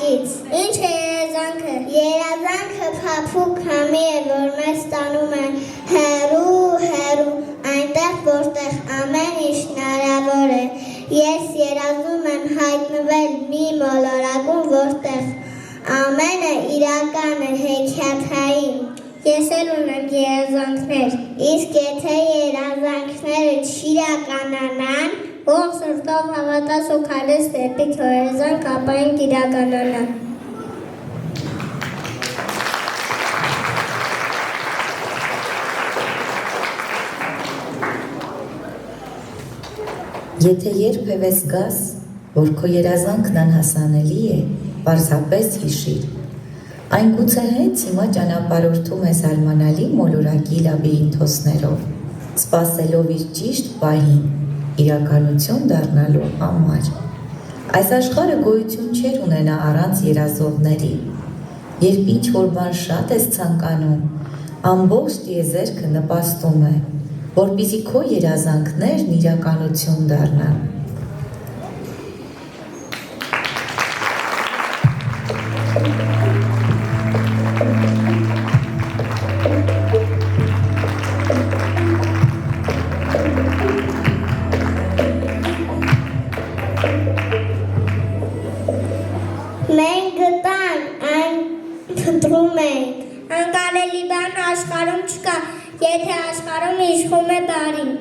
հայրից։ Ինչ է երազանքը։ Երազանքը փափուկ համի է, որ մեզ տանում է հեռու, այնտեղ, որտեղ ամեն ինչ հնարավոր է։ Ես երազում եմ հայտնվել մի մոլորակում, որտեղ ամենը իրական է, հեքիաթային։ Ես էլ ունեմ երազանքներ, իսկ եթե երազանքները չիրականանան, ող սրտով հավատաս ու քայլես դեպի քո երազանք, ապա այն կիրականանա։ Եթե երբևէ զգաս, որ քո երազանքն անհասանելի է, պարզապես հիշիր։ Այն գուցե հենց հիմա ճանապարհորդում է զարմանալի մոլորակի լաբիրինթոսներով, սպասելով իր ճիշտ պահին, իրականություն դառնալու համար։ Այս աշխարհը գոյություն չէր ունենա առանց երազողների։ Երբ ինչ-որ բան շատ ես ցանկանում, ամբողջ տիեզերքը նպաստում է, որպեսզի քո երազանքներն իրականություն դառնան։ Մենք գտանք, այն փնտրում ենք, անկարելի բան աշխարհում չկա, եթե աշխարհում իշխում է բարին։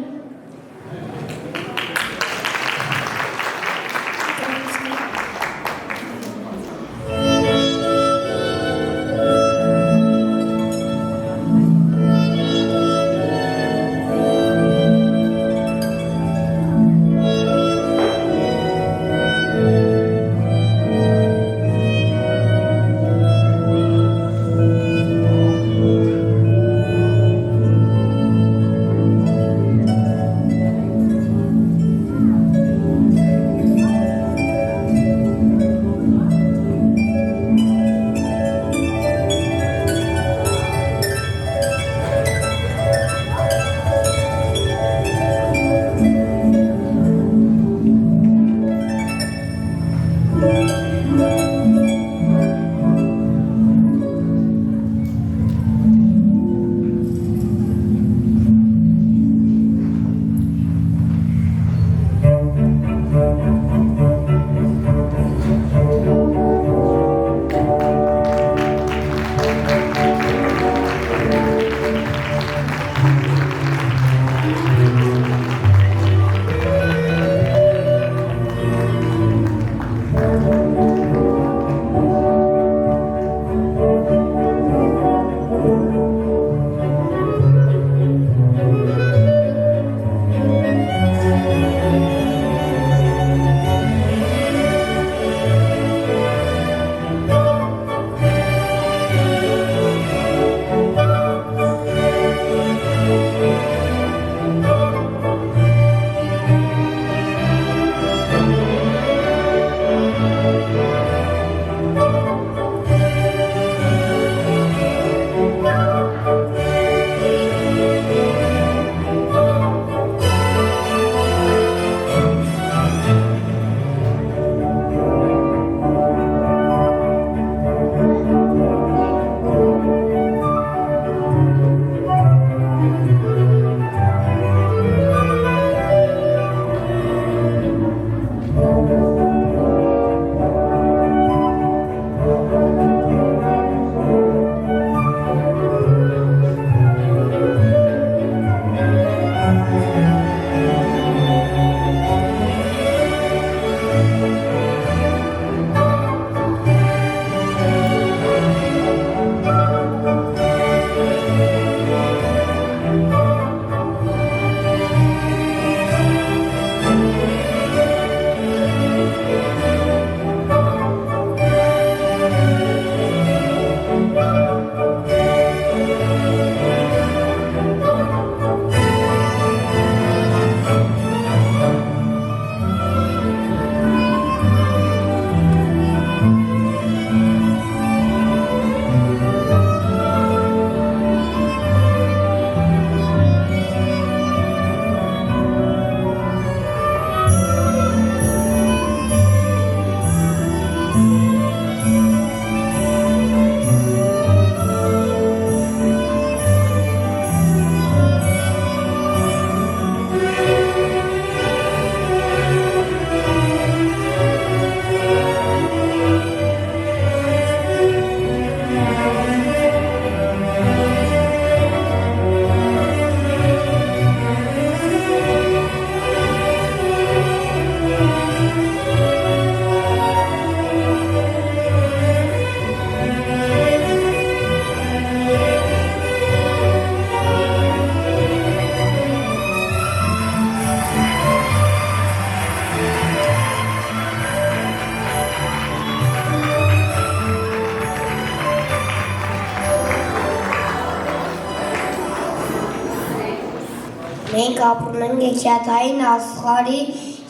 Մենք ապրում ենք հեքիաթային աշխարհի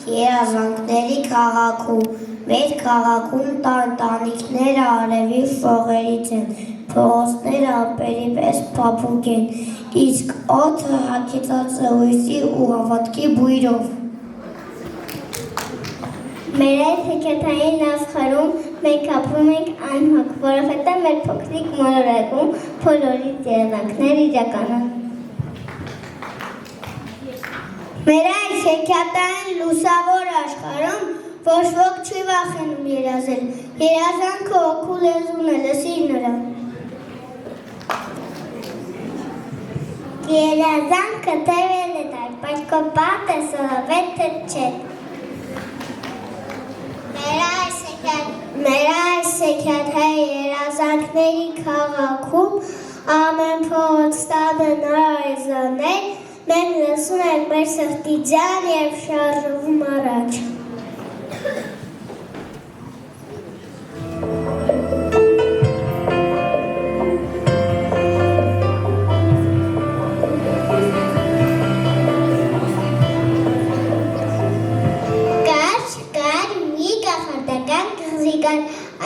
երազանքների քաղաքում։ Մեր քաղաքում տանտանիքները արևի ֆողերից են, փողոցները ամպերի պես փափուկ են, իսկ օդը հագեցած է հույսի ու հավատքի բույրով։ Մեր այս հեքիաթային աշխարհում մենք ապրում ենք անհոգ, որովհետև մեր փոքրիկ մոլորակում բոլորից երազանքներ իրական են։ Մեր այս հեքիաթային լուսավոր աշխարհում ոչ ոք չի վախենում երազել, երազանքը օգու լեզուն է, լսիր նրան։ Երազանքը տևել է դար, բայց կոպատ է սովետը չէ։ Մեր այս հեքիաթայի երազանքների քաղաքում ամեն փողոց տանը նորարեզաներ, մենք լսում ենք մեր սրտի ջան և շարժվում առաջ։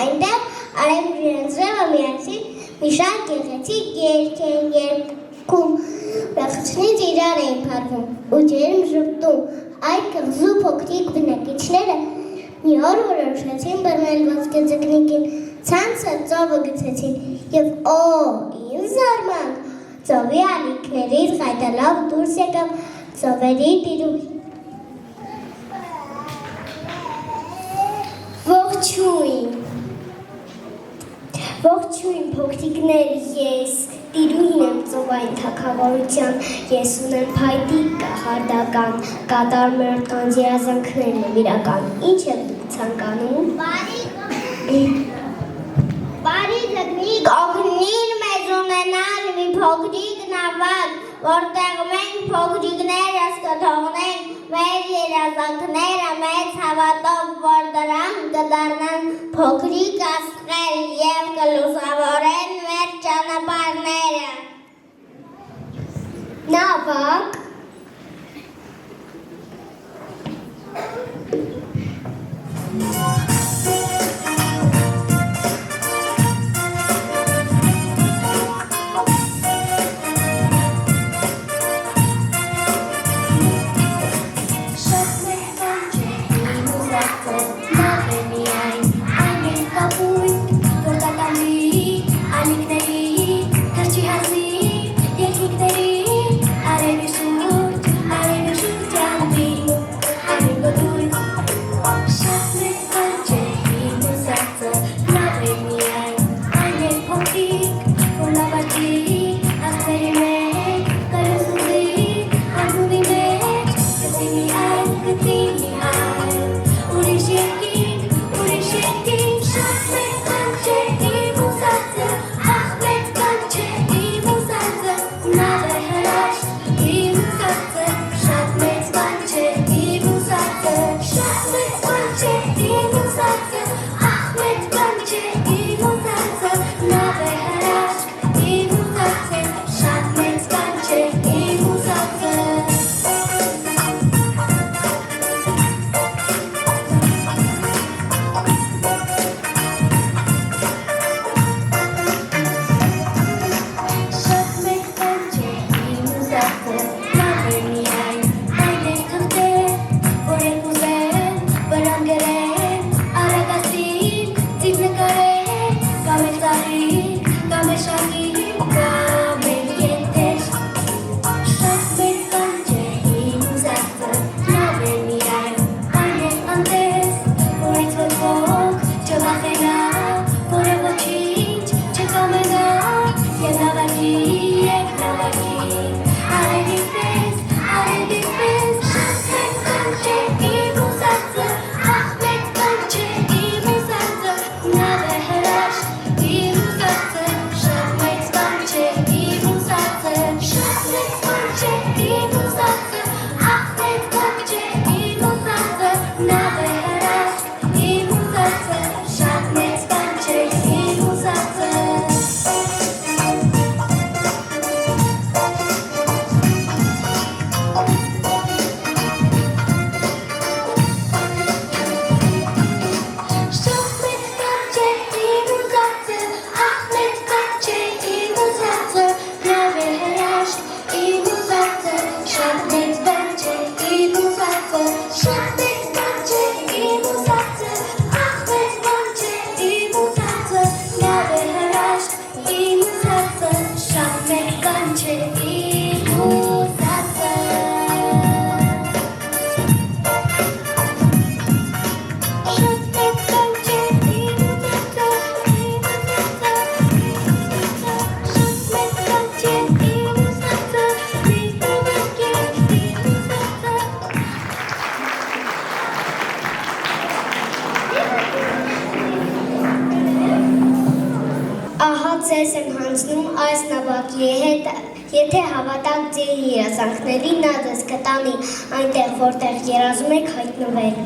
Այնտեղ արևմուտքից միացին մի շարք գեղեցիկ երգ են երգում, ուրախությունից իրար էին փարվում ու ջերմ ժպտում։ Այդ կղզու փոքրիկ բնակիչները մի օր որոշեցին բռնել ոսկե ձկնիկին, ցանցը ծովը գցեցին և ինչ զարմանք, ծովի ալիքներից ղայտալով դուրս եկավ ծովերի տիրուհի։ Ողջույն փոքրիկներ, ես տիրուհին եմ ծովային թագավորության, ես ունեմ փայտիկ կախարդական, կատարում եմ տանձ երազանքներն եմ իրական, ինչ եք դուք ցանկանում։ Բարի ձկնիկ, օգնիր մեզ ունենալ մի փոքրիկ նավակ, որտեղ մենք փոքրիկներս կթողնենք մեր երազանքները մեծ հավատով, որ դրանք կդառնան փոքրիկ աստղեր և կլուսավորեն մեր ճանապարհները։ Նավակ։ անցնում այս նավակի հետ, եթե հավատաք ձեր երազանքներին, նա ձեզ կտանի այնտեղ, որտեղ երազում եք հայտնվել։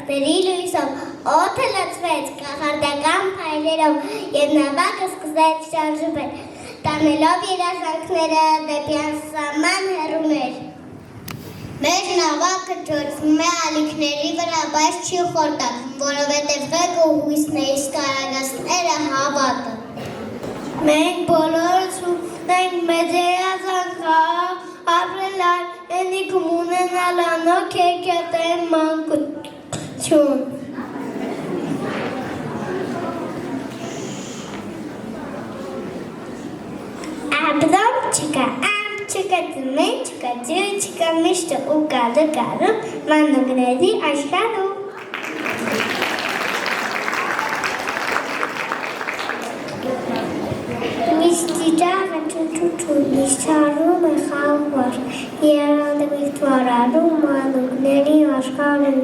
Տերի լույսով, օդը լցվեց կախարդական փայլերով և նավակը սկսեց շարժվել, տանելով երազանքները դեպի անսահման հեռուներ։ Մեր նավակը ջորվում է ալիքների վրա, բայց չի խորտակվում, որովհետև ղեկը հույսներից կարագացները հավատը։ Մենք բոլորս ունենք մեծ երազանքը, ապրել այնիքում ունենալ անոք եկետեն մանկություն։ չկա, չկա ծմեն, չկա ջուր, չկա միշտ ու կարում, մանուկների աշխարհում։ Միշտիջանը չուչուչու, միշտարում է խաղվար, երանդը միշտվարարում մանուկների աշխարհում։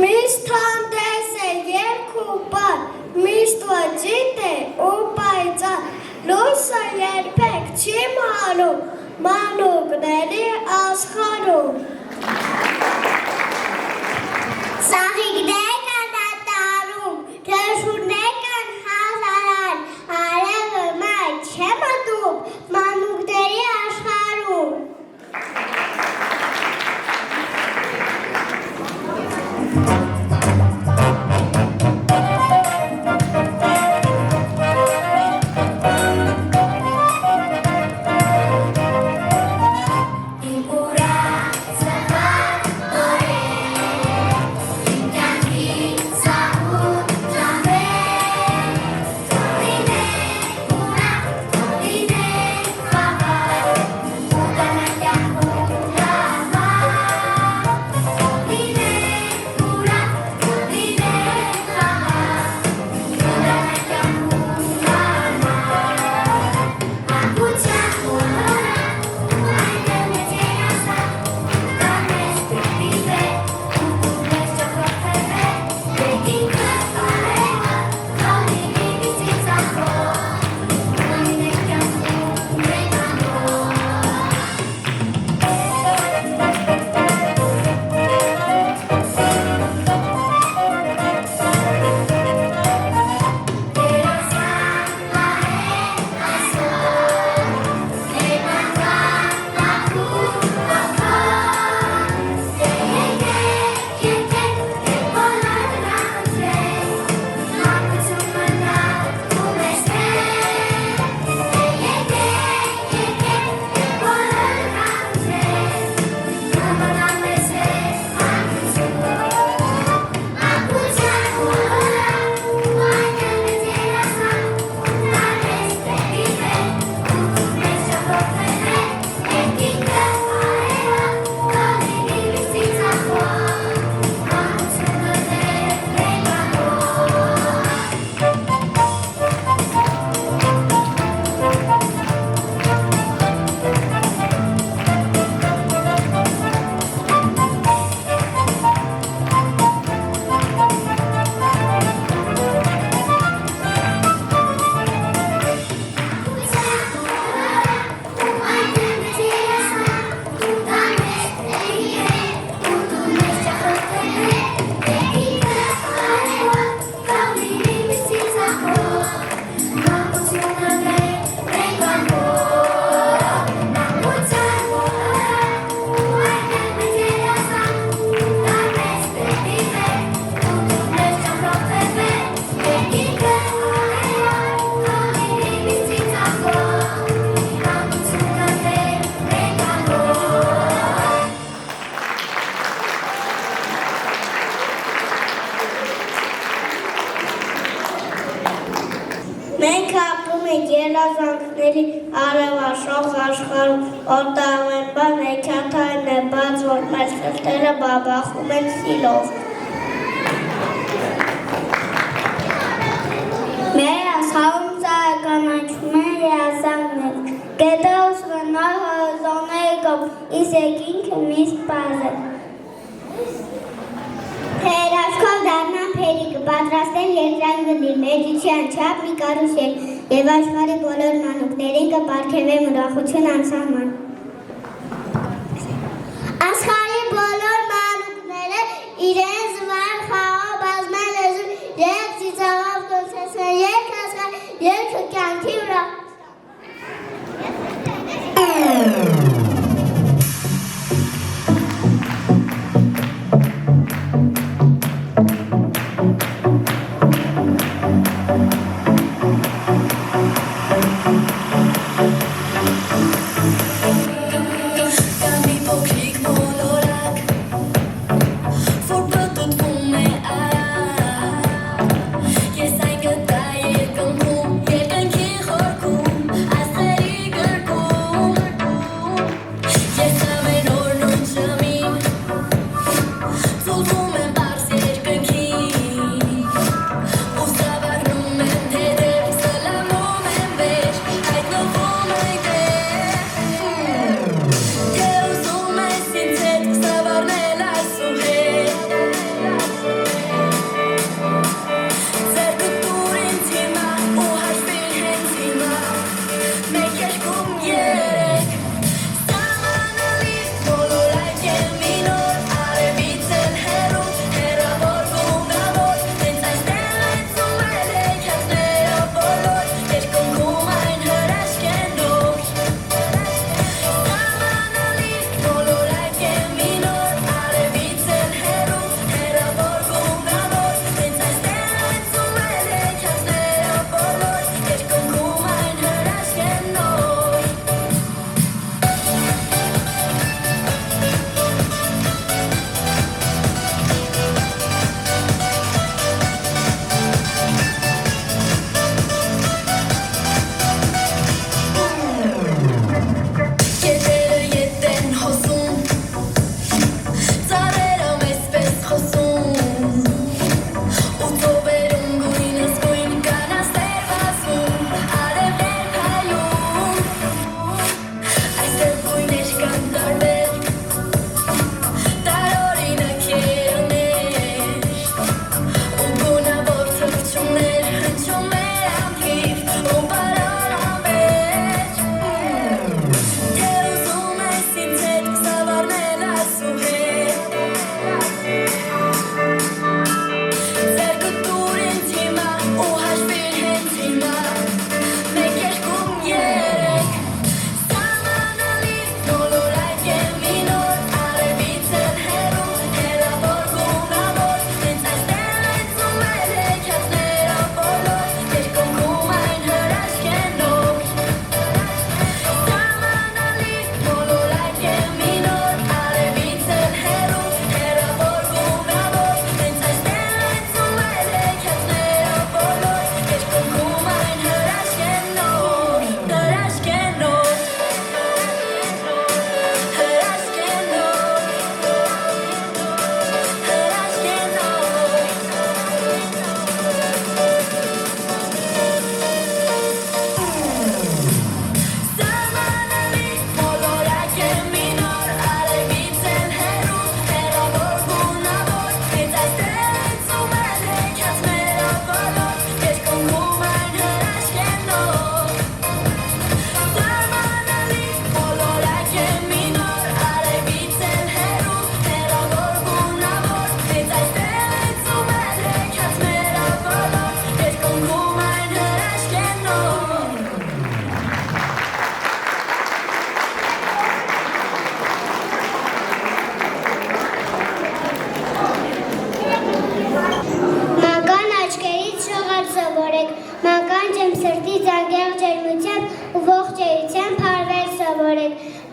Միշտ հանդես է երկու պար, միշտ ոճիտ է ու պայծառ, լույսը երբեք չի մահանում մանուկների աշխարհում։ Ծաղիկներ կան դատարում, թշուներ կան հազարան, արևը մայր չէ մտնում մանուկների աշխարհում։ Մենք ապրում ենք երազանքների արևաշխող աշխարհում, որտեղ ամեն բան հեքիաթային է, բայց որ մեր սրտերը բաբախում են սիրով։ Մեր աշխարհում ծաղկանացում են երազանքներ, գետոս վնար հորիզոնների կողմ, իսկ ինքը միշտ պարզ է։ Հերաշքով դառնան փերիկը, պատրաստեն երկրագնդի, մեջության չափ մի կարուսել և աշխարհի բոլոր մանուկներին կպարգևեն ուրախություն անսահման։ Աշխարհի բոլոր մանուկները իրենց վար խաղով բազմել լեզու երկ ծիծաղով կոչեցնեն, երկ աշխարհ, երկ կյանքի ուրախ։ Yes, I could die.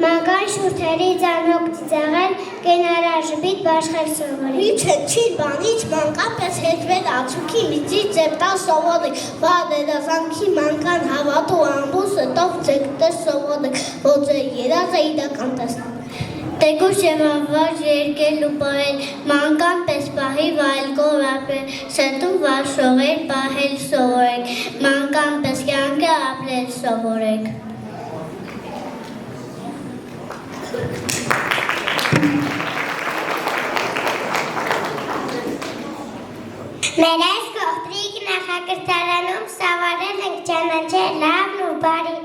Մանկան շուրթերի ձանոք ծիծաղել, կենարաժբիտ բաշխել սովորել։ Չի բանիչ մանկապես հետվել ացուքի միջից ձեպտալ սովորել, վար երազանքի մանկան հավատու ամբուսը տով ձեկտեր սովորել, ոձե երազը իդական տեսնել։ Տեկուշ և ավար երկել ու պահել, մանկան պես պահի վայել կորապել, սետում վաշողել պահել սովորեք, մանկան պես կյանքը ապրել սովորեք։ Մեր այս կողտրիկ նախակրթարանում սավարել ենք ճանաչել լավն ու բարի։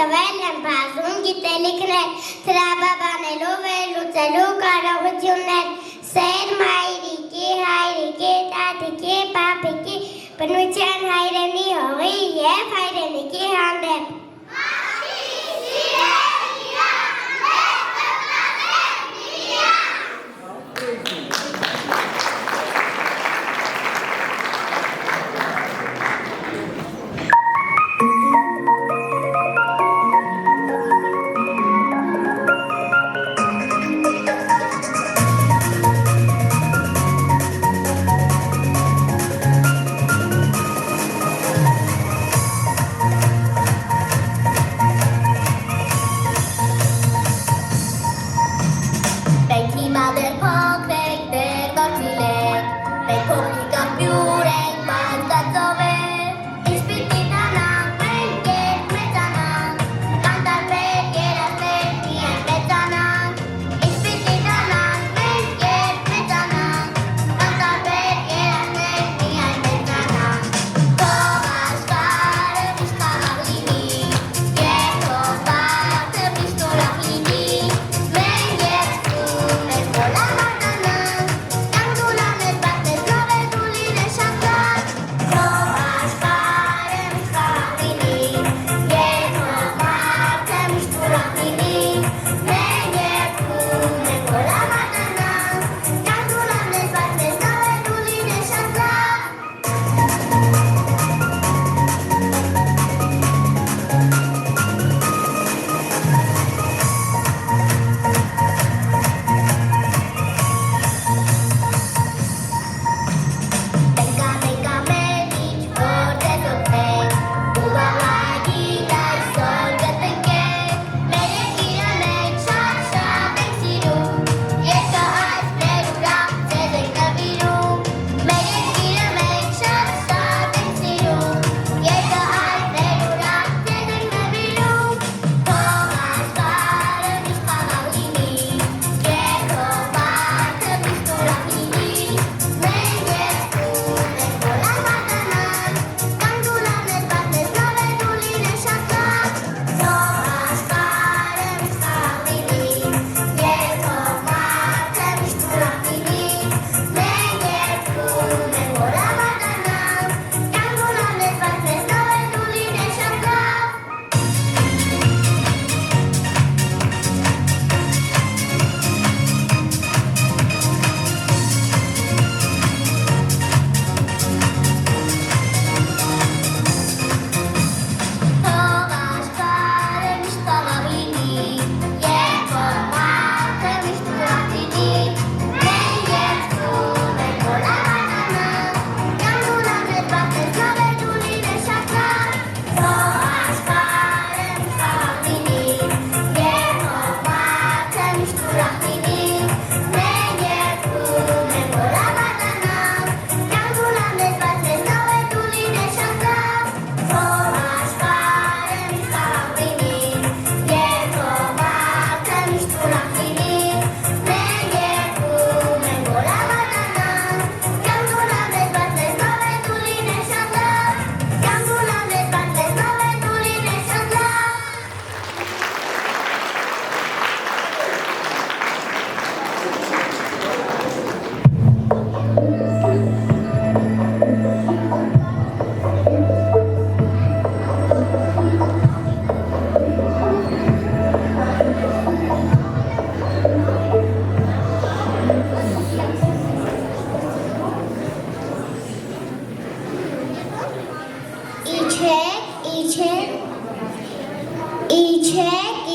Տվել են բազում գիտելիքներ, տրաբաբանելով է լուծելու կարողություններ, սեր մայրիկի, հայրիկի, տատիկի, պապիկի, բնության հայրենի հողի և հայրենիքի հանդեպ։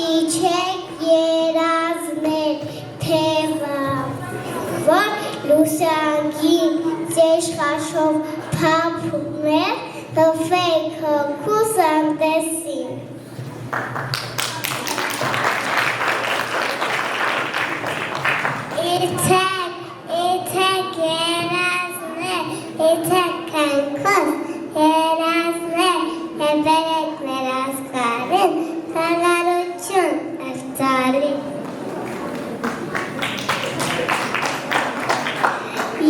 իջեք երազներ, թևավոր լուսանգին, ձեր խաշով փափուկներ, հվեք հոգուս անտեսին։ Իջեք երազներ, իջեք կնքոս, երազներ, հեբերեք մեր ասկարին, Թալարություն ըրծալի։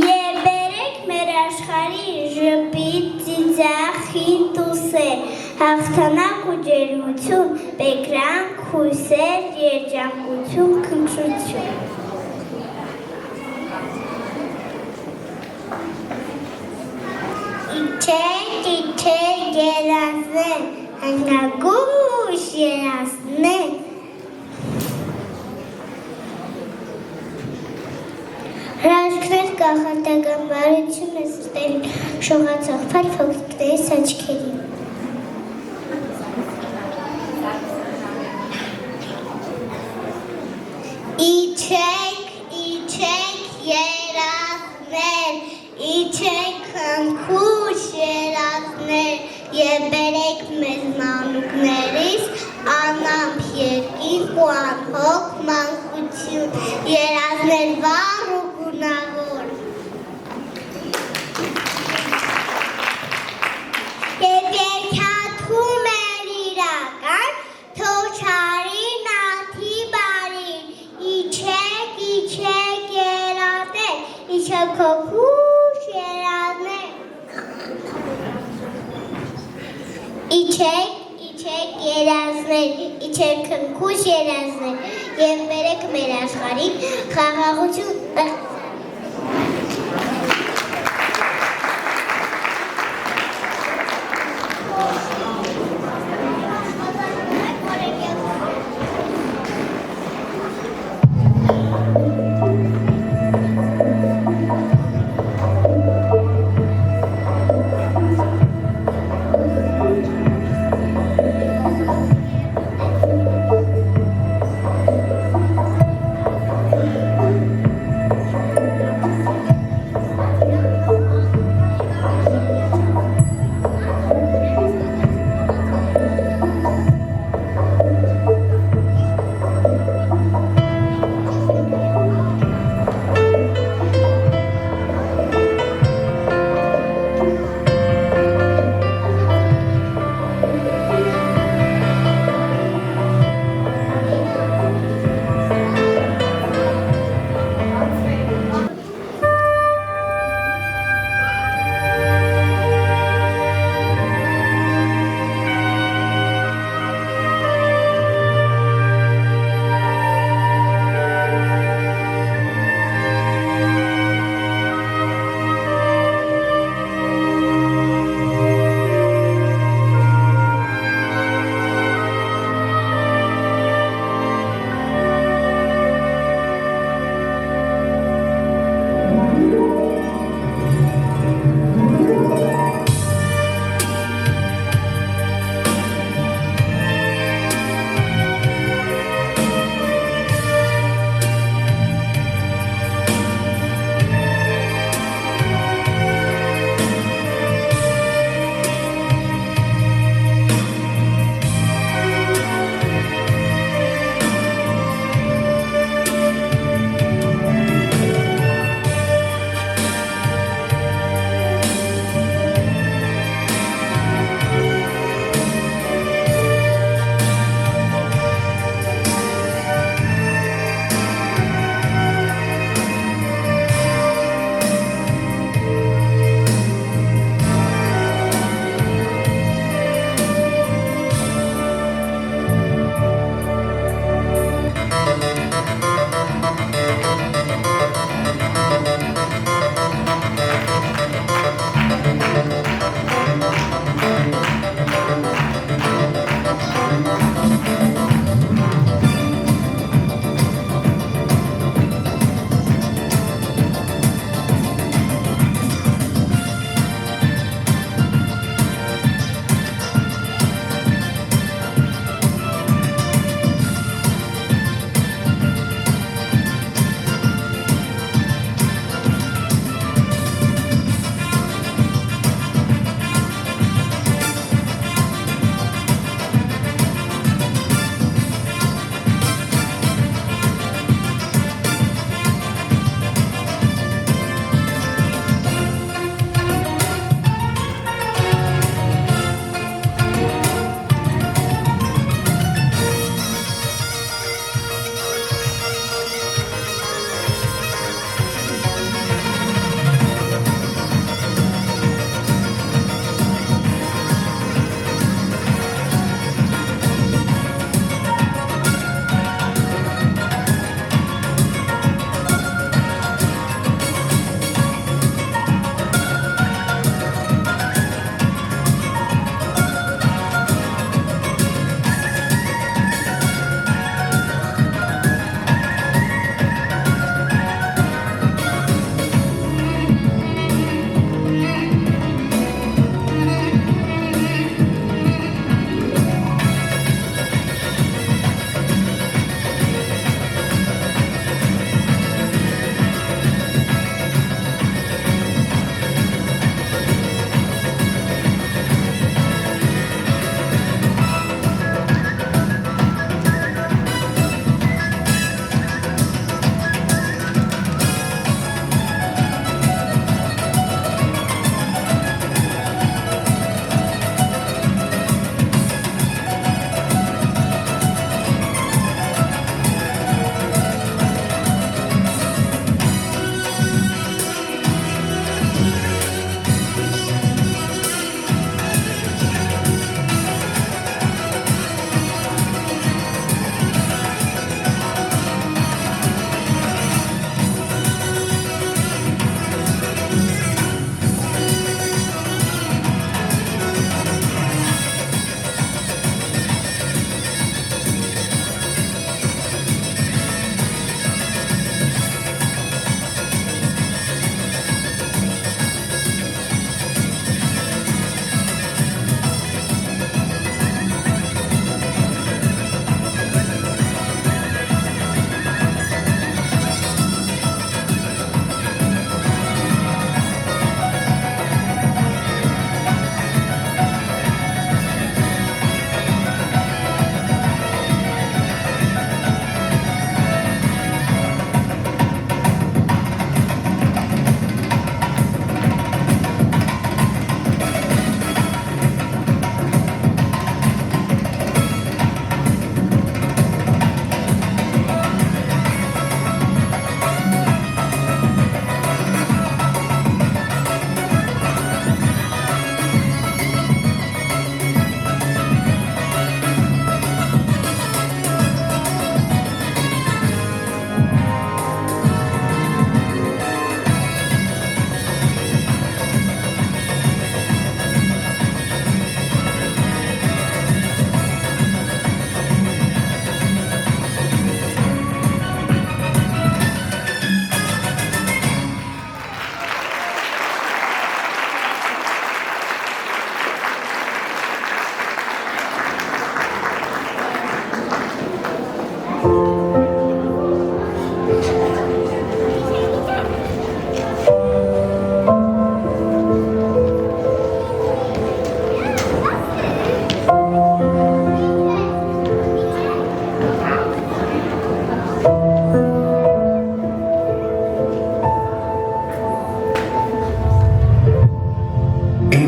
Եբերեք մեր աշխարի ժպիտ ծիծաղին տուսեր, հաղթանակ ու ջերմություն, բեկրանք, հույսեր, երջանկություն, քնքշություն։ Իջեք երազներ, հնագույժ երազներ, հրաշքներ կախարդական բարությունը սրտերին, շողացող փար փոքրիկների աչքերին։ Իջեք երազներ, իջեք խնքուշ երազներ, և բերեք մեզ մանուկներիս անամպ երկինք ու անհոգ մանկություն, երազներ վառ ու գունավոր։ Եվ երկաթում էր իրական, թող չարի նաթի բարին, իջեք երազներ, իջեք հոգուշ երազներ։ Իջեք երազներ, իջեք քնքուշ երազներ, և բերեք մեր աշխարհին խաղաղություն։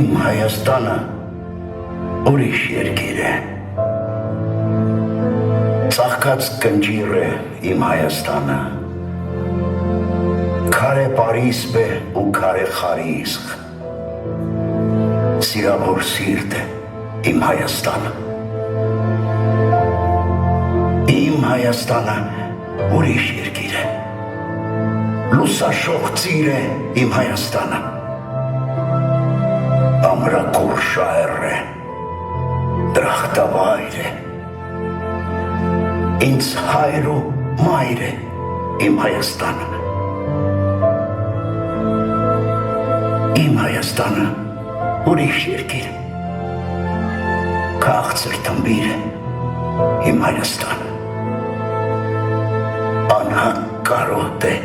Իմ Հայաստանը ուրիշ երկիր է։ Ծաղկած կնճիր է իմ Հայաստանը։ Քարե Պարիսպ է ու քարե խարիսխ։ Սիրավոր սիրտ է իմ Հայաստանը։ Իմ Հայաստանը ուրիշ երկիր է։ Լուսաշող ծիր է իմ Հայաստանը։ Ամրակուր շահեր է, դրախտավայր է։ Ինձ հայր ու մայր է իմ Հայաստանը։ Իմ Հայաստանը ուրիշ երկիր է։ Քաղցր թմբիր է իմ Հայաստանը։ Անհակարոտ է,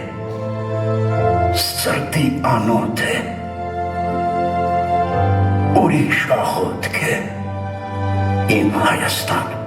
սրտի անոտ է, ուրիշ աղոտք է իմ Հայաստանը։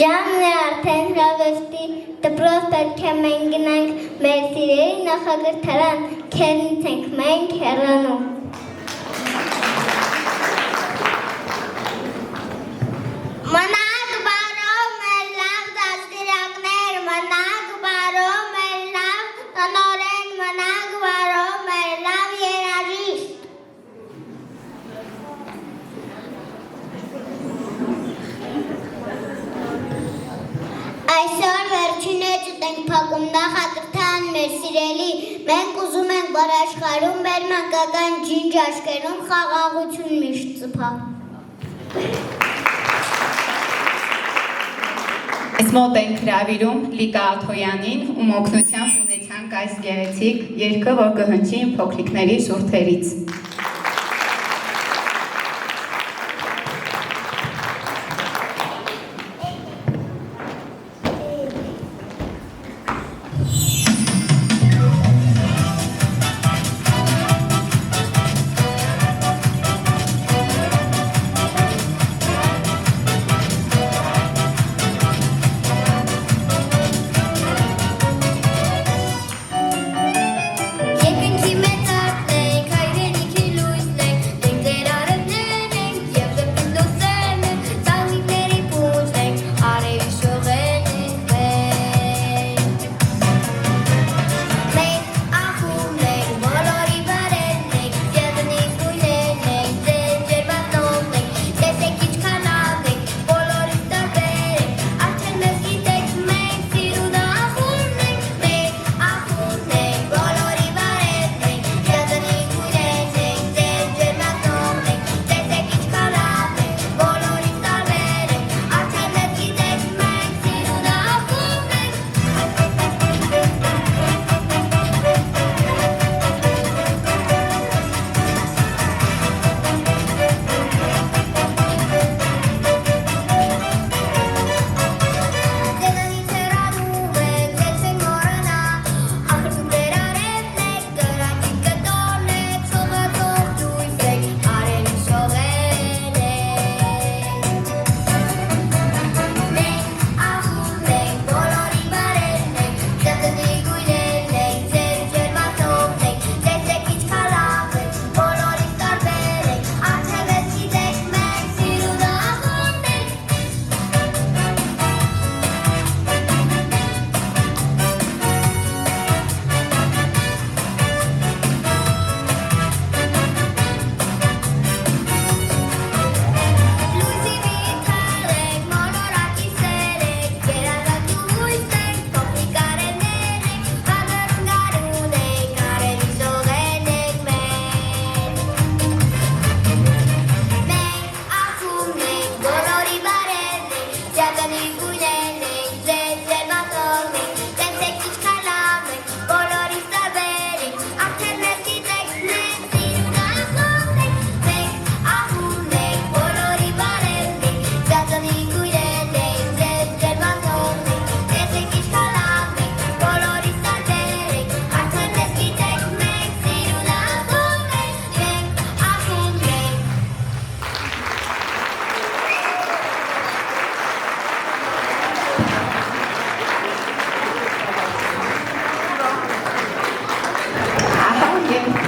Ժամն է արդեն հրավերտի դպրոց պետք է մենք գնանք մեր սիրելի նախագրթարան, քերնից ենք մենք հեռանում։ Մնաք բարով մեր լավ դաստիարակներ, մնաք բարով մեր լավ տնօրեն, մնաք բարով մեր լավ երաժիշտ։ Այսօր վերջին էջդ ենք փակում նախագրթան մեր սիրելի, մենք ուզում ենք, որ աշխարհում մեր մանկական ջինջ աչքերում խաղաղություն միշտ ծփա։ Այս մոտ ենք հրավիրում Լիկա Աթոյանին, ում օգնությամբ ունեցանք այս գեղեցիկ երգը, որ կհնչի փոքրիկների շուրթերից։ Երկնքի մեծ արտենք, հայրենիքի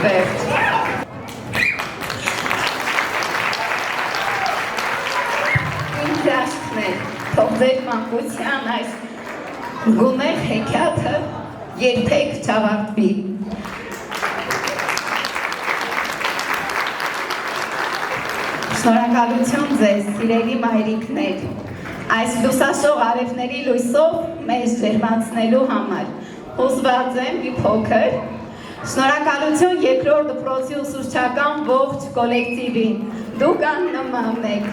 Վերջ։ Իմ հրաշքներ, թող ձեր մանկության այս գունեղ հեքիաթը երբեք չավարտվի։ Շնորհակալություն ձեզ, սիրելի մայրիկներ, այս լուսաշող արևների լույսով մեզ ջերմացնելու համար։ Հուզված եմ մի փոքր։ Շնորհակալություն երկրորդ դպրոցի ուսուցչական ողջ կոլեկտիվին։ Դուք աննման եք։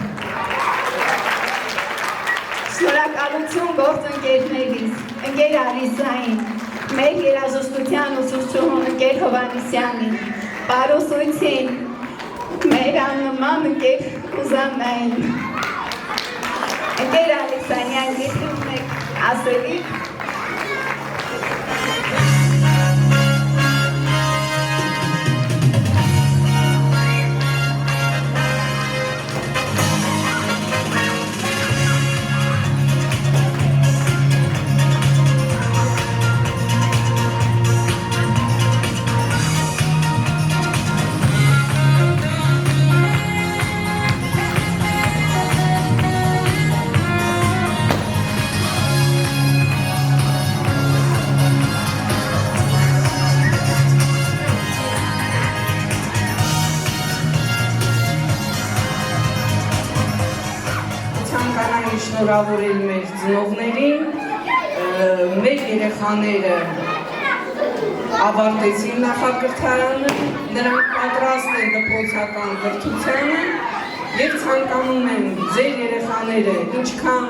Շնորհակալություն գործընկերներիս, ընկեր Ալիսային, մեր երաժշտության ուսուցչուհուն ընկեր Հովհաննիսյանին, Պարուսույցին, մեր աննման ընկեր Ուզաննային, ընկեր Ալեքսանյան, եթե ունեք ասելիք, շնորհավորել մեր ծնողներին, մեր երեխաները ավարտեցին նախակրթարանը, նրանք պատրաստ են դպրոցական կրթությանը եւ ցանկանում են ձեր երեխաները ինչքան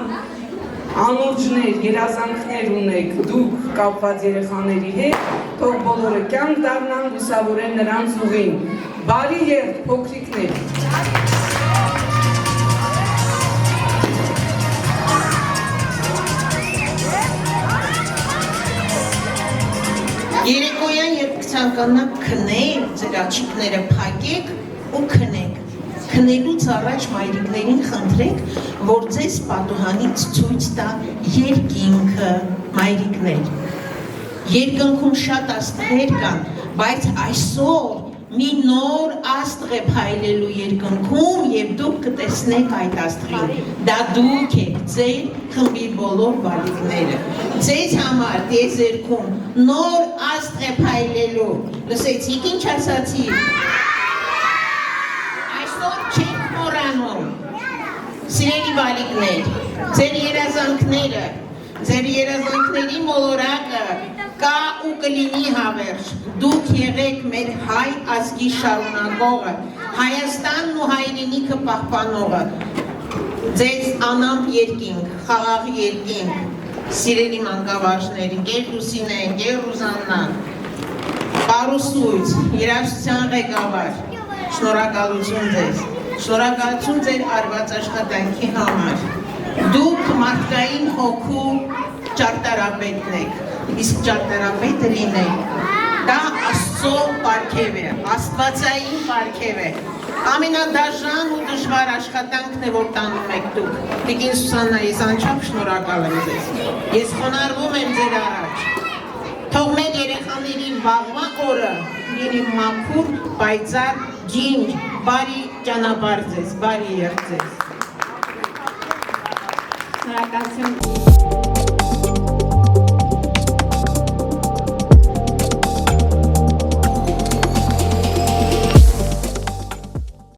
անորջներ, երազանքներ ունեք դուք կապված երեխաների հետ, թող բոլորը կյանք դառնան, լուսավորեն նրանց ուղին։ Բարի երդ փոքրիկներ։ Երեկոյան երբ կցանկանաք քնել, ձեր աչիկները փակեք ու քնեք։ Քնելուց առաջ մայրիկներին խնդրեք, որ ձեզ պատուհանից ցույց տա երկինքը, մայրիկներ։ Երկնքում շատ աստղեր կան, բայց այսօր մի նոր աստղ է փայլելու երկնքում եւ դուք կտեսնեք այդ աստղին։ Դա դուք եք, ձեր խմբի բոլոր բալիկները։ Ձեզ համար տիեզերքում նոր աստղ է փայլելու։ Լսեցիք ինչ ասացի։ Այսօր չեք մոռանում։ Սիրելի բալիկներ, ձեր երազանքների մոլորակը կա ու կլինի հավերժ։ Դուք եղեք մեր հայ ազգի շարունակողը, Հայաստանն ու հայրենիքը պահպանողը։ Ձեզ անամպ երկինք, խաղաղ երկինք, սիրելի մանկավարժներ, ընկեր Լուսինե, ընկեր Ռուզաննան, Պարուսույց, երաժշտության ղեկավար, շնորհակալություն ձեզ, շնորհակալություն ձեր արված աշխատանքի համար։ Դուք մարդկային հոգու ճարտարապետն եք, իսկ ճարտարապետը լինեք, դա Աստծո պարգև է, աստվածային պարգև է, ամենադաժան ու դժվար աշխատանքն է, որ տանում եք դուք։ Տիկին Սուսաննա, ես անչափ շնորհակալ եմ ձեզ, ես խոնարհվում եմ ձեր առաջ, թող մեր երեխաների վաղվա օրը լինի մաքուր, պայծառ, ջինջ, բարի ճանապարհ ձեզ, բարի երդ ձեզ։ Շնորհակալություն։